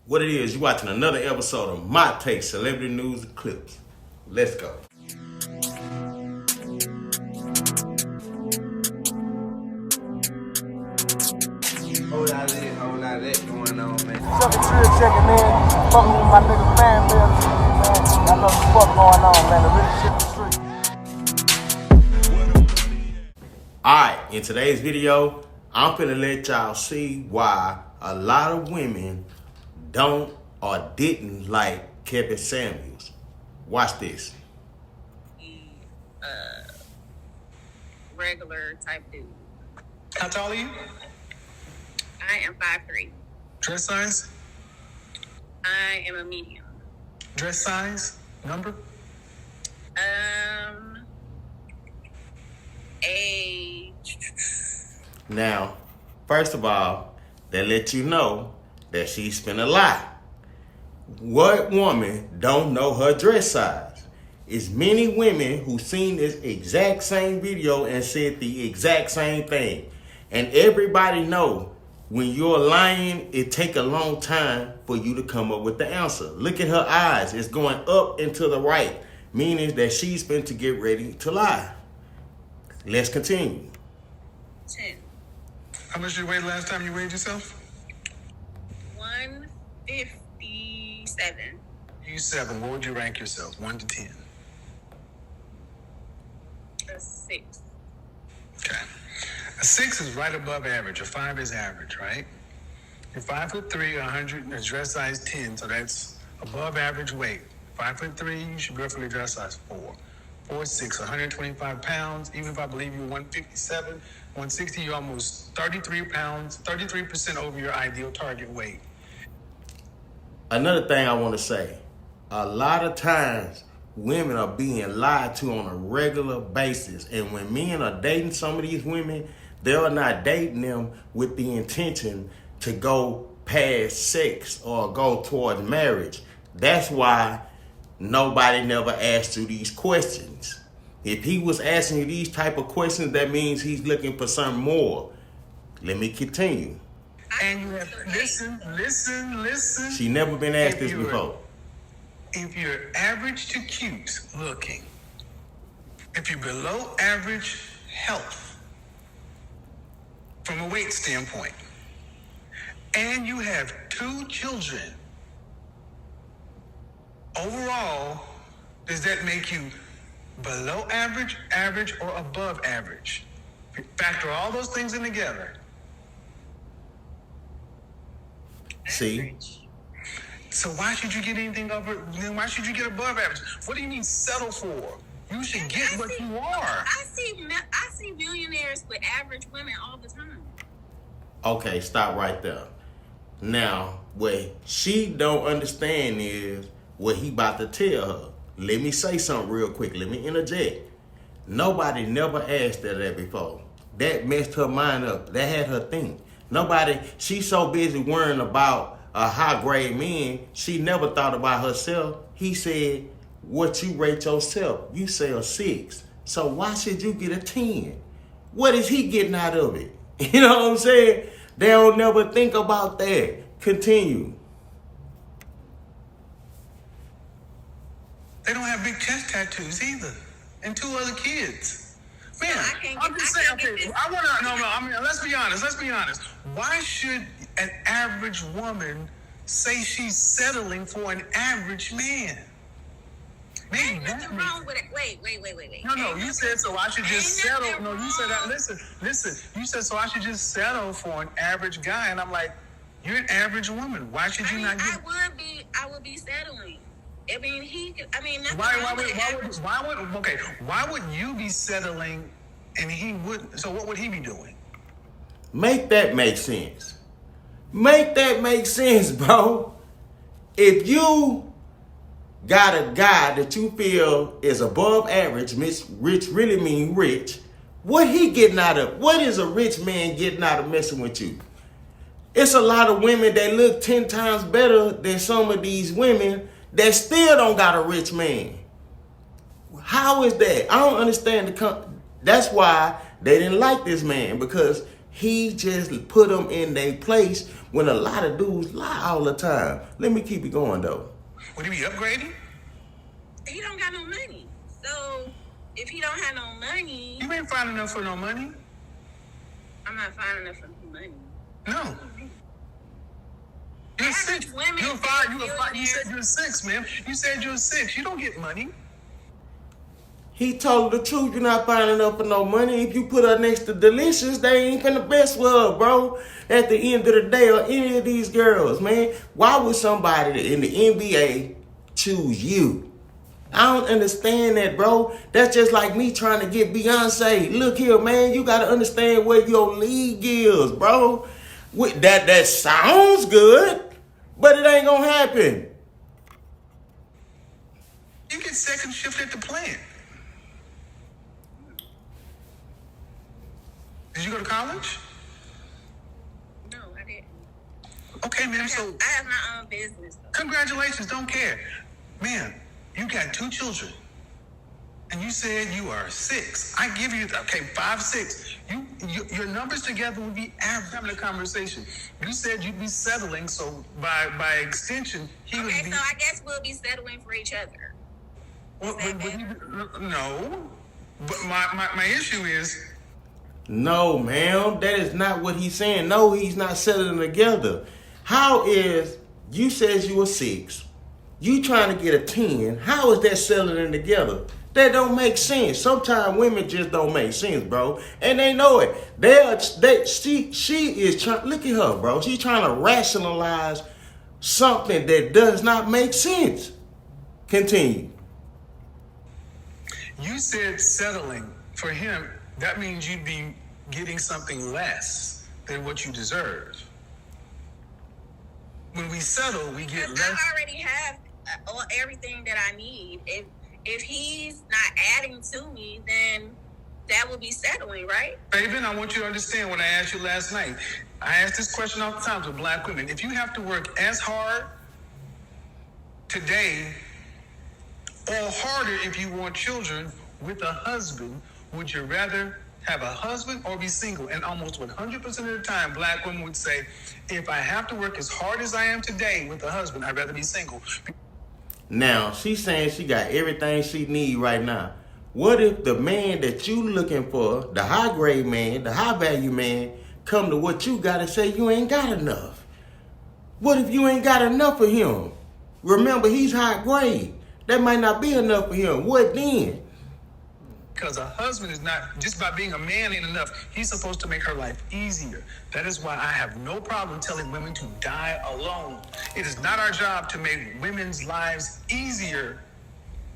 What it is, you watching another episode of My Take Celebrity News and Clips. Let's go. Whole lot of this, whole lot of that going on, man. Sucker Trill checking in, fucking with my nigga fan mail, man. I know the fuck going on, man. The real shit the street. Alright, in today's video, I'm finna let y'all see why a lot of women don't or didn't like Kevin Samuels. Watch this. Regular type dude. How tall are you? I am 5'3". Dress size? I am a medium. Dress size? Number? Age. Now, first of all, they let you know that she spent a lot. What woman don't know her dress size? It's many women who seen this exact same video and said the exact same thing. And everybody know when you're lying, it take a long time for you to come up with the answer. Look at her eyes. It's going up and to the right, meaning that she's been to get ready to lie. Let's continue. 10. How much did you weigh the last time you weighed yourself? 157. You 7. What would you rank yourself? 1 to 10. A 6. Okay. A 6 is right above average. A 5 is average, right? You're 5'3", 100, and dress size 10, so that's above average weight. 5'3", you should roughly dress size 4. 4'6", 125 pounds. Even if I believe you're 157, 160, you're almost 33 pounds, 33% over your ideal target weight. Another thing I want to say, a lot of times women are being lied to on a regular basis. And when men are dating some of these women, they're not dating them with the intention to go past sex or go towards marriage. That's why nobody never asked you these questions. If he was asking you these type of questions, that means he's looking for something more. Let me continue. And you have, listen. She never been asked this If you're- before. If you're average to cute looking, if you're below average health from a weight standpoint, and you have 2 children, overall, does that make you below average, average, or above average? If you factor all those things in together. See? Average. So why should you get anything over? Then why should you get above average? What do you mean settle for? You should get what you are. I see millionaires with average women all the time. Okay, stop right there. Now, what she don't understand is what he about to tell her. Let me say something real quick. Let me interject. Nobody never asked her that before. That messed her mind up. That had her think. She's so busy worrying about a high grade man, she never thought about herself. He said, what you rate yourself? You say a 6. So why should you get a 10? What is he getting out of it? You know what I'm saying? They don't never think about that. Continue. They don't have big chest tattoos either, and 2 other kids. Man, I'm just saying. Okay, I want to. No. I mean, let's be honest. Why should an average woman say she's settling for an average man? Maybe Ain't that nothing makes- wrong with it. Wait. No, you said so I should just Ain't settle. nothing No, you said that. wrong. Listen. You said so I should just settle for an average guy, and I'm like, you're an average woman. Why should you not get? I would be settling. I mean, nothing Why wrong with average. why would you be settling and he wouldn't? So what would he be doing? Make that make sense. Make that make sense, bro. If you got a guy that you feel is above average, rich really mean rich, what he getting out of? What is a rich man getting out of messing with you? It's a lot of women that look 10 times better than some of these women that still don't got a rich man. How is that? I don't understand that's why they didn't like this man, because he just put them in their place when a lot of dudes lie all the time. Let me keep it going though. Would he be upgrading? He don't got no money. So if he don't have no money, You ain't fine enough for no money. I'm not fine enough for money. No. You're Average 6. women You're 5. think You said millionaires- you're 6, man. You said you're 6. You don't get money. He told the truth. You're not fine enough for no money. If you put her next to Delicious, they ain't finna best for her, bro. At the end of the day, or any of these girls, man, why would somebody in the NBA choose you? I don't understand that, bro. That's just like me trying to get Beyonce. Look here, man, you gotta understand where your league is, bro. That sounds good, but it ain't gonna happen. You get second shift at the plant. Did you go to college? No, I didn't. Okay, ma'am. So I have my own business. Though. congratulations. Don't care. Ma'am, you got 2 children. And you said you are 6. I give you, 5, 6. Your numbers together would be average. Having a conversation. You said you'd be settling, so by extension, he would be. Okay, so I guess we'll be settling for each other. No. But my issue is. No, ma'am, that is not what he's saying. No, he's not settling together. How is, you says you were 6, you trying to get a 10, how is that settling together? That don't make sense. Sometimes women just don't make sense, bro. And they know it. She is trying, look at her, bro. She's trying to rationalize something that does not make sense. Continue. You said settling for him. That means you'd be getting something less than what you deserve. When we settle, we get less. I already have everything that I need. If he's not adding to me, then that will be settling, right? Fabian, I want you to understand what I asked you last night. I asked this question all the time to black women. If you have to work as hard today or harder if you want children with a husband, would you rather have a husband or be single? And almost 100% of the time, black women would say, if I have to work as hard as I am today with a husband, I'd rather be single. Now, she's saying she got everything she need right now. What if the man that you looking for, the high grade man, the high value man, come to what you got and say you ain't got enough? What if you ain't got enough for him? Remember, he's high grade. That might not be enough for him. What then? Because a husband is not, just by being a man ain't enough. He's supposed to make her life easier. That is why I have no problem telling women to die alone. It is not our job to make women's lives easier.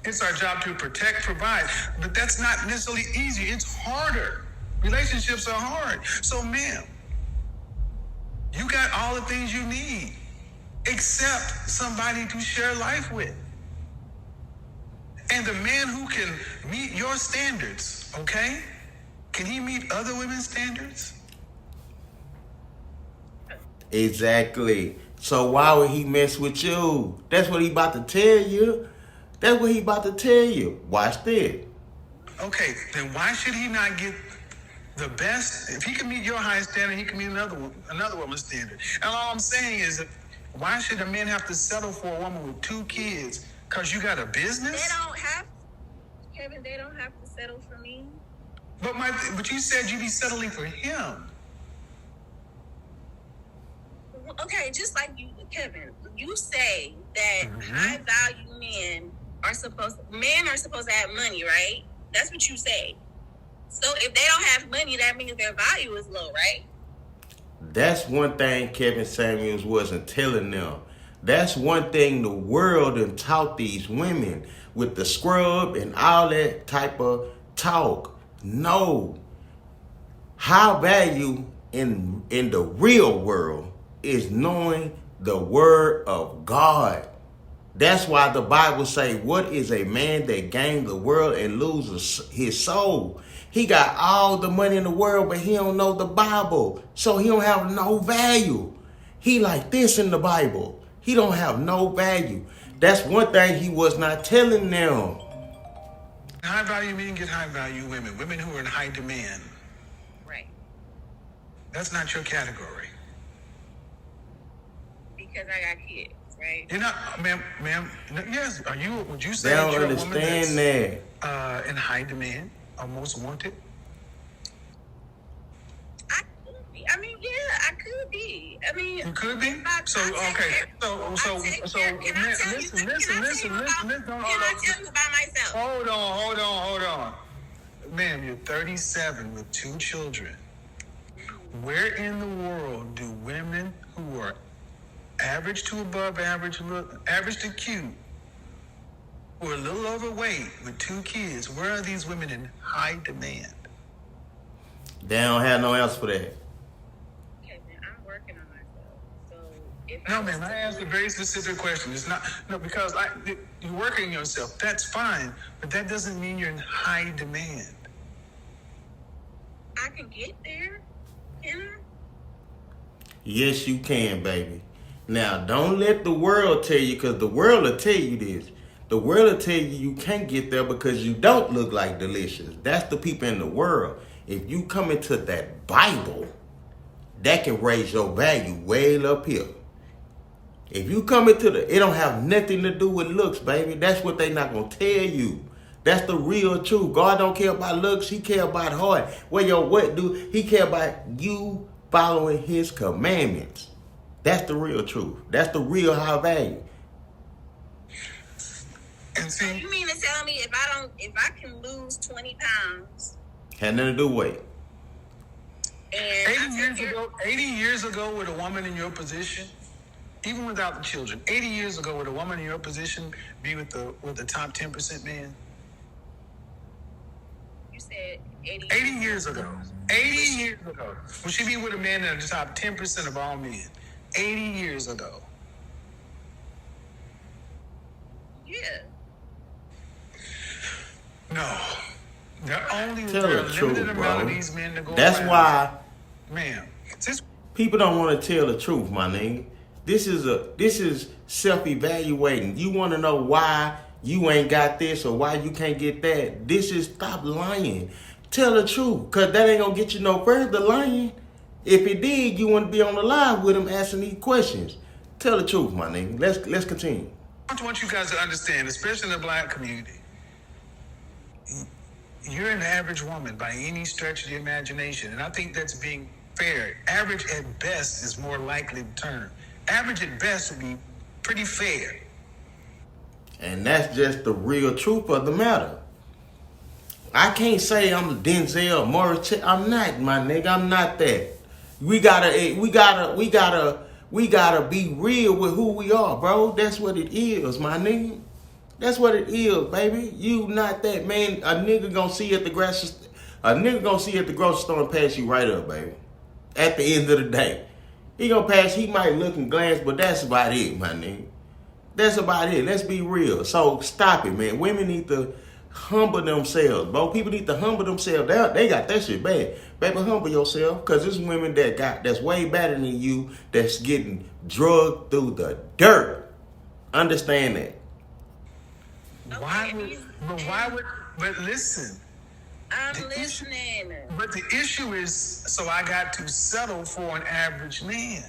It's our job to protect, provide. But that's not necessarily easy. It's harder. Relationships are hard. So, ma'am, you got all the things you need, except somebody to share life with. And the man who can meet your standards, okay? Can he meet other women's standards? Exactly. So why would he mess with you? That's what he about to tell you. That's what he about to tell you. Watch this. Okay, then why should he not get the best? If he can meet your high standard, he can meet another woman's standard. And all I'm saying is that why should a man have to settle for a woman with 2 kids? Because you got a business? They don't have, Kevin, they don't have to settle for me. But you said you'd be settling for him. Okay, just like you, Kevin, you say that high value men are supposed to have money, right? That's what you say. So if they don't have money, that means their value is low, right? That's one thing Kevin Samuels wasn't telling them. That's one thing the world done taught these women with the scrub and all that type of talk. No. High value in the real world is knowing the word of God. That's why the Bible say, what is a man that gains the world and loses his soul? He got all the money in the world, but he don't know the Bible. So he don't have no value. He like this in the Bible. He don't have no value. That's one thing he was not telling them. High value men get high value women. Women who are in high demand. Right. That's not your category. because I got kids, right? You're not, ma'am. Yes. Would you say They that don't you're a woman understand that's that. in high demand or most wanted? I could be. I mean, yeah, I could be. I mean, You could be. So okay. So can I tell you about myself? Hold on. Ma'am, you're 37 with 2 children. Where in the world do women who are average to above average, average to cute, who are a little overweight with 2 kids, where are these women in high demand? They don't have no answer for that. Okay, man, I'm working on myself. So if No, ma'am, I asked a very specific question. It's not, because you're working on yourself. That's fine, but that doesn't mean you're in high demand. I can get there, can I? Yes, you can, baby. Now, don't let the world tell you, because the world will tell you this. The world will tell you can't get there because you don't look like delicious. That's the people in the world. If you come into that Bible, that can raise your value way up here. If you come into it don't have nothing to do with looks, baby. That's what they not going to tell you. That's the real truth. God don't care about looks. He care about heart. He care about you following his commandments. That's the real truth. That's the real high value. And So you mean to tell me if I can lose 20 pounds Had nothing to do with it. and 80 years ago with a woman in your position, even without the children, 80 years ago would a woman in your position be with the top 10% man? you said 80 years ago. 80 years ago. Would she be with a man in the top 10% of all men? 80 years ago. Yeah. No. There are only Tell there are the a truth, limited amount of bro. these men to go That's around. why Ma'am. people don't want to tell the truth, my nigga. This is self-evaluating. You want to know why you ain't got this or why you can't get that. This is stop lying. Tell the truth, because that ain't going to get you no further lying. If it did, you wouldn't be on the live with him asking these questions. Tell the truth, my nigga. Let's continue. I want you guys to understand, especially in the black community, you're an average woman by any stretch of the imagination. And I think that's being fair. Average at best is more likely the term. Average at best would be pretty fair. And that's just the real truth of the matter. I can't say I'm Denzel Morris. I'm not, my nigga. I'm not that. We gotta be real with who we are, bro. That's what it is, my nigga. That's what it is, baby. You not that, man. A nigga gonna see you at the grocery store and pass you right up, baby. At the end of the day. He gonna pass, he might look and glance, but that's about it, my nigga. That's about it. Let's be real. So stop it, man. Women need to humble themselves, bro. People need to humble themselves. They got that shit bad. Baby, humble yourself, because there's women that's way better than you that's getting drugged through the dirt. Understand that. But listen. I'm listening. But the issue is, so I got to settle for an average man.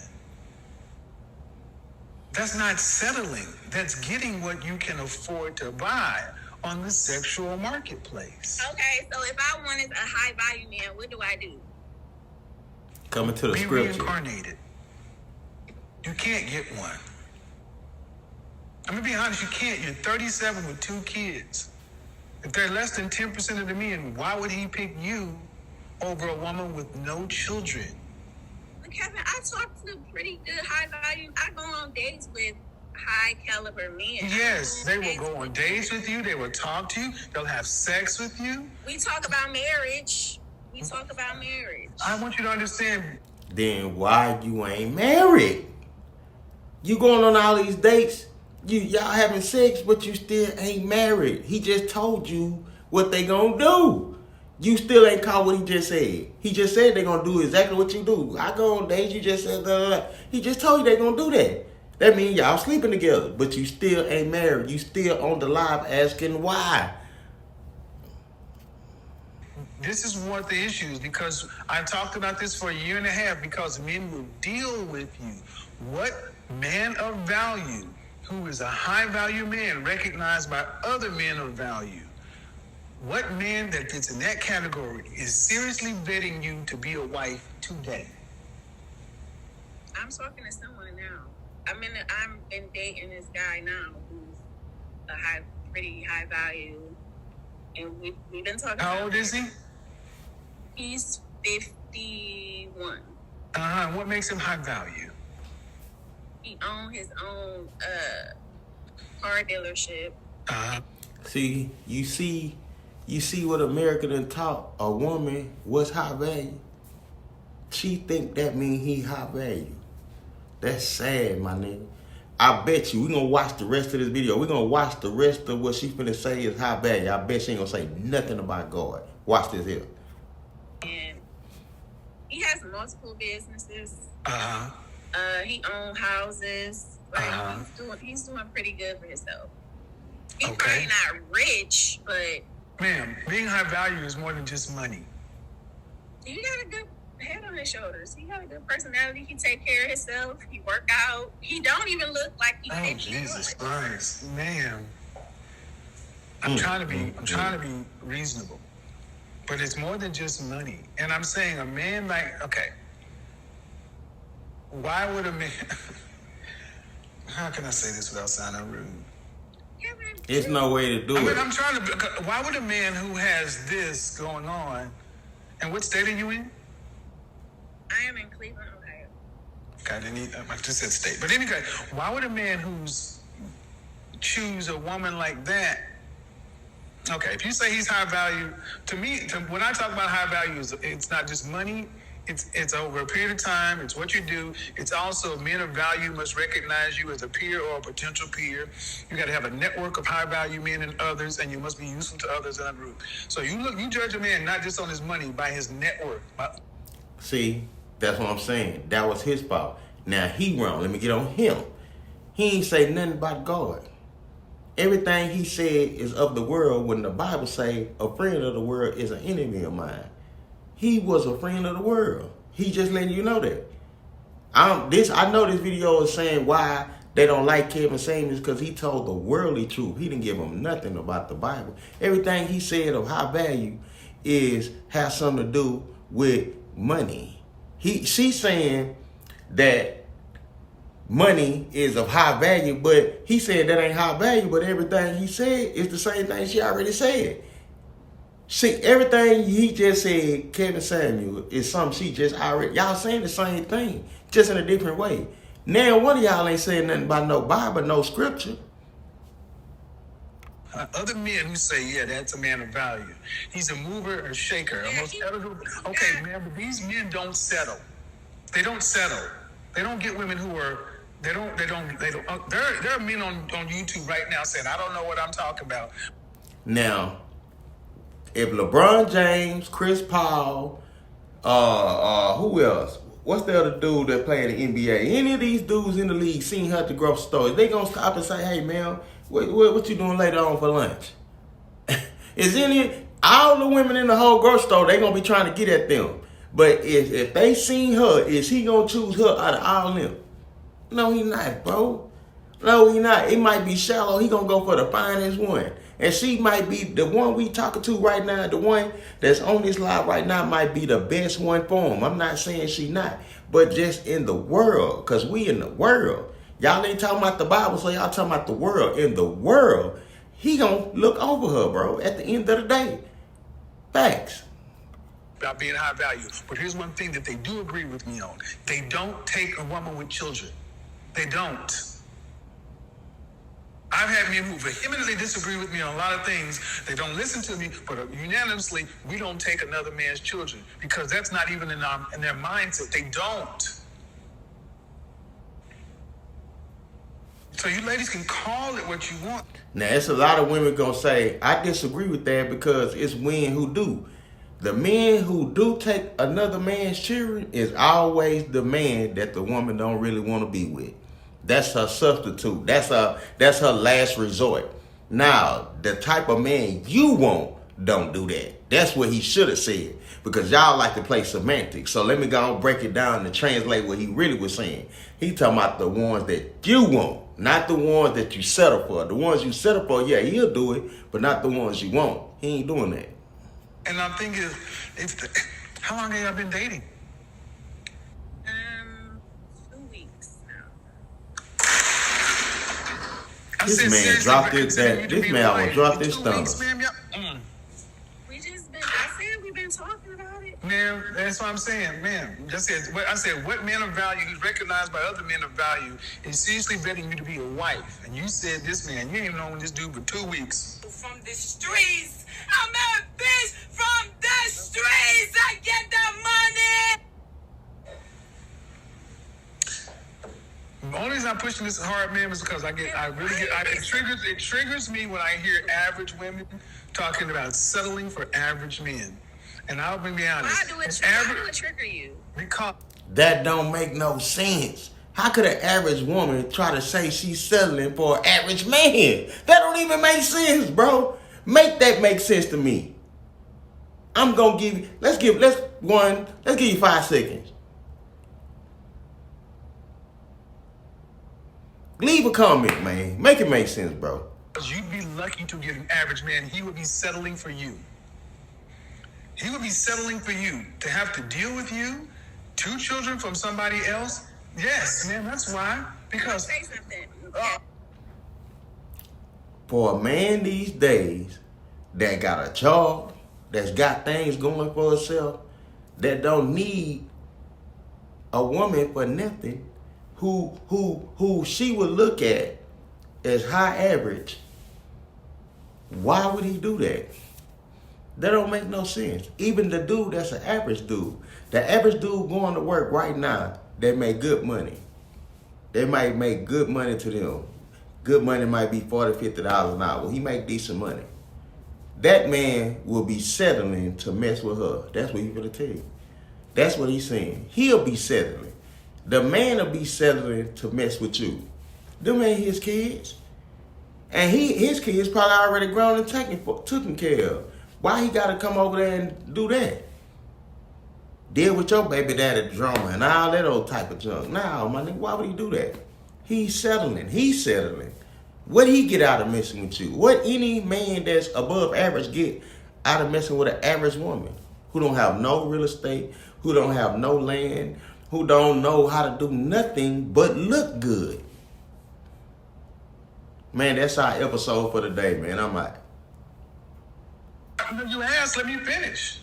That's not settling. That's getting what you can afford to buy on the sexual marketplace. Okay, so if I wanted a high value man, what do I do? Coming to the Be scripture. reincarnated. You can't get one. I'm gonna be honest, you can't. You're 37 with 2 kids. If they're less than 10% of the men, why would he pick you over a woman with no children? But Kevin, I talk to pretty good high value. I go on dates with high caliber men. Yes, they will go on dates with you. They will talk to you. They'll have sex with you. We talk about marriage. I want you to understand. Then why you ain't married? You going on all these dates, y'all having sex, but you still ain't married. He just told you what they gonna do. You still ain't caught what he just said. He just said they gonna do exactly what you do. I go on dates, you just said blah, blah, blah. He just told you they gonna do that. That means y'all sleeping together, but you still ain't married. You still on the live asking why. This is one of the issues, because I talked about this for a year and a half, because men will deal with you. What man of value, who is a high value man recognized by other men of value. What man that fits in that category is seriously vetting you to be a wife today? I'm talking to someone now. I'm been dating this guy now who's pretty high value, and we've been talking. How old is he? He's 51. What makes him high value? He owns his own car dealership. See, you see what America done taught a woman what's high value. She think that mean he high value. That's sad, my nigga. I bet you, we gonna watch the rest of this video. We gonna watch the rest of what she finna say is high value. I bet she ain't gonna say nothing about God. Watch this here. And he has multiple businesses. He owns houses. Like he's doing pretty good for himself. He's probably not rich, but ma'am, being high value is more than just money. He got a good head on his shoulders. He got a good personality. He take care of himself. He work out. He don't even look like he. Oh, Jesus Christ, ma'am. I'm trying to be reasonable, but it's more than just money. And I'm saying a man like, okay, why would a man? How can I say this without sounding rude? It's no way to do it. I'm trying to. Why would a man who has this going on, and what state are you in? I am in Cleveland, Ohio. Okay, I just said state. But anyway, why would a man who's choose a woman like that? Okay, if you say he's high value, to me, when I talk about high value, it's not just money. It's over a period of time. It's what you do. It's also men of value must recognize you as a peer or a potential peer. You got to have a network of high value men and others, and you must be useful to others in a group. So you judge a man not just on his money, by his network. See, that's what I'm saying. That was his fault. Now he wrong. Let me get on him. He ain't say nothing about God. Everything he said is of the world, when the Bible say a friend of the world is an enemy of mine. He was a friend of the world. He just letting you know that. I know this video is saying why they don't like Kevin Samuels, because he told the worldly truth. He didn't give them nothing about the Bible. Everything he said of high value has something to do with money. She's saying that money is of high value, but he said that ain't high value, but everything he said is the same thing she already said. See, everything he just said, Kevin Samuel, is something she just already, y'all saying the same thing, just in a different way. Now, one of y'all ain't saying nothing about no Bible, no scripture. Other men who say, yeah, that's a man of value. He's a mover or shaker. Okay, man, but these men don't settle. They don't settle. They don't get women who are, there are men on YouTube right now saying, I don't know what I'm talking about. Now, if LeBron James, Chris Paul, who else? What's the other dude that play in the NBA? Any of these dudes in the league seen her at the grocery store, they gonna stop and say, hey man, what you doing later on for lunch? All the women in the whole grocery store, they gonna be trying to get at them. But if they seen her, is he gonna choose her out of all them? No, he not, bro. No, he not. It might be shallow. He gonna go for the finest one. And she might be the one we talking to right now. The one that's on this live right now might be the best one for him. I'm not saying she not. But just in the world. Because we in the world. Y'all ain't talking about the Bible, so y'all talking about the world. In the world, he gonna look over her, bro, at the end of the day. Facts. About being high value. But here's one thing that they do agree with me on. They don't take a woman with children. They don't. I've had men who vehemently disagree with me on a lot of things. They don't listen to me, but unanimously, we don't take another man's children, because that's not even in their mindset. They don't. So you ladies can call it what you want. Now, it's a lot of women gonna say, I disagree with that, because it's men who do. The men who do take another man's children is always the man that the woman don't really want to be with. That's her substitute. That's her last resort. Now, the type of man you want don't do that. That's what he should have said. Because y'all like to play semantics. So let me go and break it down and translate what he really was saying. He talking about the ones that you want, not the ones that you settle for. The ones you settle for, yeah, he'll do it, but not the ones you want. He ain't doing that. And I'm thinking, how long have y'all been dating? 2 weeks now. This man dropped it. This man will drop this stomach. We've been talking about it. Man, that's what I'm saying, man. I said, what man of value who's recognized by other men of value is seriously vetting you to be a wife? And you said this man, you ain't even known this dude for 2 weeks. From the streets, I'm a bitch from the streets. I get the money. The only reason I'm pushing this hard, man, is because it triggers me when I hear average women talking about settling for average men. And I'll be honest. Why do it trigger you? Because that don't make no sense. How could an average woman try to say she's settling for an average man? That don't even make sense, bro. Make that make sense to me. I'm gonna give you. Let's give you 5 seconds. Leave a comment, man. Make it make sense, bro. you'd be lucky to get an average man. He would be settling for you. He would be settling for you to have to deal with you, 2 children from somebody else. Yes, man, that's why. Because say something. For a man these days that got a job, that's got things going for herself, that don't need a woman for nothing, who she would look at as high average, why would he do that? That don't make no sense. Even the dude that's an average dude, the average dude going to work right now, they make good money. They might make good money to them. Good money might be $40, $50 an hour. He make decent money. That man will be settling to mess with her. That's what he's gonna tell you. That's what he's saying. He'll be settling. The man will be settling to mess with you. Them ain't his kids. And his kids probably already grown and taken care of. Why he gotta come over there and do that? Deal with your baby daddy drama and all that old type of junk. Nah, my nigga, why would he do that? He's settling. He's settling. What he get out of messing with you? What any man that's above average get out of messing with an average woman who don't have no real estate, who don't have no land, who don't know how to do nothing but look good? Man, that's our episode for today, man. I'm out. you asked, let me finish.